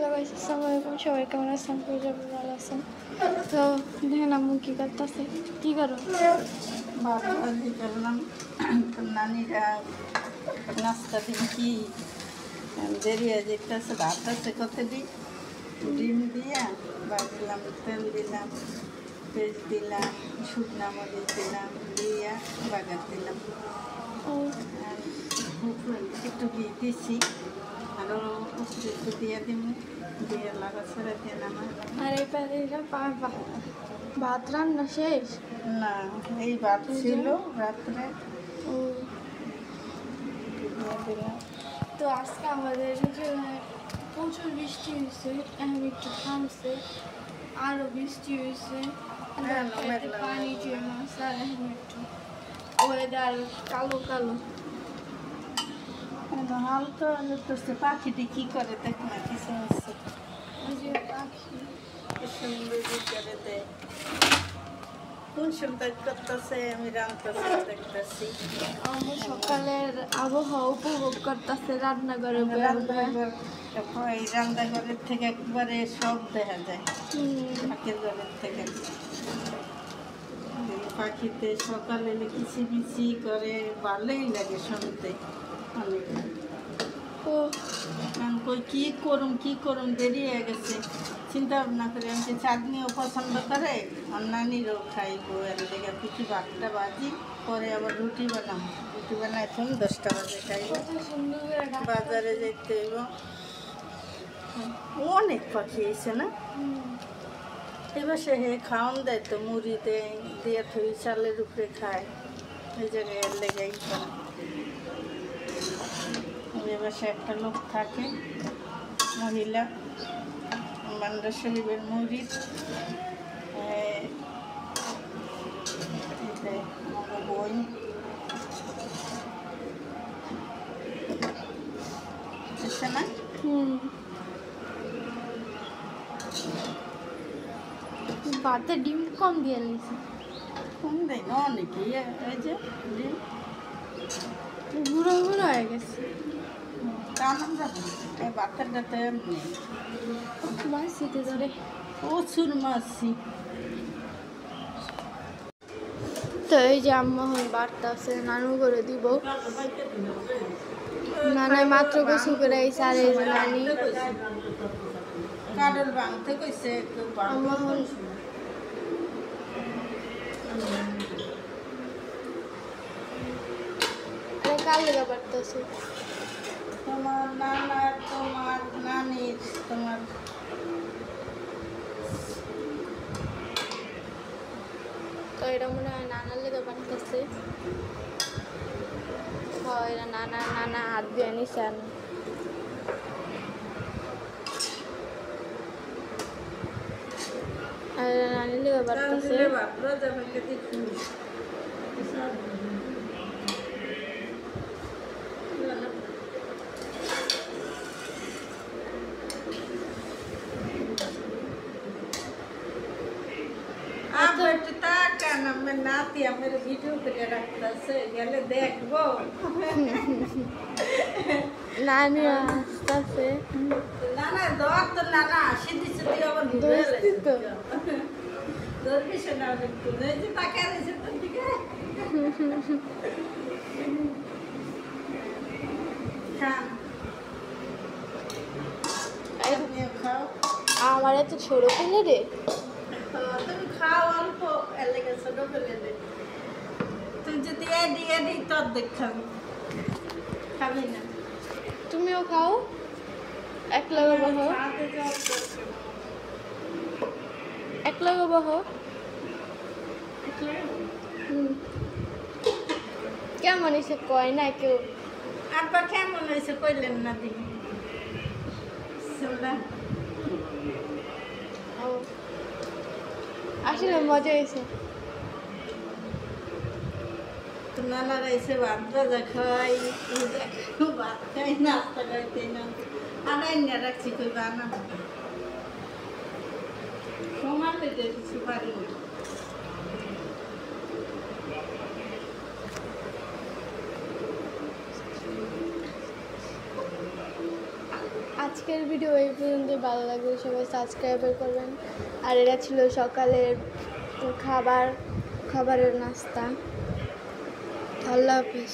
Hello guys, আসসালামু আলাইকুম। সবাই কেমন আছেন? ভালো আছেন? তো দেখেন আম্মু কী করতেছে। কী করো? ভাত ভাজি করলাম। নানিরা নাস্তা দিন কি দেরি হয়ে যেতেছে, ভাত আছে কত দিই ডিম দিয়া ভাজলাম, তেল দিলাম, পেঁয়াজ দিলাম, শুকনা মরিচ দিলাম, দিয়া বাগার দিলাম। আর একটু ঘি দিছি, আরও একটু দিয়ে দিব, দিয়ে লাগা ছেড়ে দিয়ে নামা। আর এই ভাত রান্না শেষ না, এই ভাত ছিল রাত্রে। ও তো আজকে আমাদের প্রচুর বৃষ্টি হয়েছে, এখন একটু থামছে, আরও বৃষ্টি হয়েছে, পানি জমে আছে, আর এখন একটু ওয়েদার কালো কালো। হালকা করছে। পাখিটি কি করে দেখ না, কিছু হচ্ছে ওই যে পাখি কি সুন্দর করে দেয়, কোন সুন্দর করতেছে। আমি রান্তাছি দেখতেছি, আমার সকালের আবহাওয়া উপভোগ করতেছে রান্নাঘরে এই রান্নাঘরের থেকে একবারে সব দেখা যায় পাখির ঘরের থেকে। পাখিতে সকালে কিচিমিচি করে, ভালোই লাগে শুনতে অনেক। ও কই কি করুম দেরি হয়ে গেছে, চিন্তা ভাবনা করে আমি চাটনিও পছন্দ করে, আর নানিরও খাইবো। এর লেগে কিছু ভাতটা বাজি, পরে আবার রুটি বানাবো। রুটি বানাই এখন 10টা বাজে খাইব, বাজারে যেতে হইব। অনেক পাখি এসে না এবার সে খাওয়ান দেয় তো, মুড়ি দেয়, দিয়ে থই চালের উপরে খায়, ওই জায়গায় এর লেগেই করে। এবার সে একটা লোক থাকে, মহিলা, মান্ডা শরীফের মুড়ি বই বুঝছে না। ভাতে ডিম কম দিয়ে নিয়েছে, কম দেয় না অনেকেই, এই যে ডিম গুঁড়ো গুঁড়ো হয়ে গেছে। কারণ যাবে এই বাচ্চাটাতে নেই, মাছিতে ধরে প্রচুর মাছি। তো এই যে আম্মা হন বার্তা আছে, নানু করে দিব। নানায় মাত্র গোসল করে আইসে, আর এই যে নানি কাডল ভাঙতে কইছে আম্মা হন কাল লেগে বাড়তেছে। তোমার নানার, তোমার নানির, তোমার তো এটা মনে হয় নানার লেগে বাড়তেছে। এরা নানা হাত দিয়ে নিছেন। আর এরা নানির লেগে বাড়তেছে। নাতি আমার ভিডিও করে রাখতেছে, গেলে দেখবো। নানি আসতেছে, নানা দর তো নানা সিদ্ধি সিদ্ধি আবার দোস্তি তো ধরবি শোনা একটু, এই যে তাকায় রয়েছে তোর দিকে। খান, আপনিও খাও। আমার এত ছোট পেলে রে। তুমি খাও অল্প, এর লেগে ছোট ফেলে দে। তুই যদি এডি তোর দেখ খাবি, খাবি না। তুমিও খাও, এক লগে বহ, খাওয়াতে যাওয়ার দরকার। এক লগে বহ। কেমন এসে কয় না কেউ। আব্বা কেমন হয়েছে কইলেন না দিদি? আসলে মজা হয়েছে। তো নানারা এসে ভাত ভাজা খাই, ভাত খাই, নাস্তা খাইতে না, আনাই না রাখছি, কই বানা সময় পেতে কিছু পারি না। আজকের ভিডিও এই পর্যন্ত। ভালো লাগলে সবাই সাবস্ক্রাইব করবেন। আর এটা ছিল সকালের খাবারের নাস্তা। আল্লাহ হাফিজ।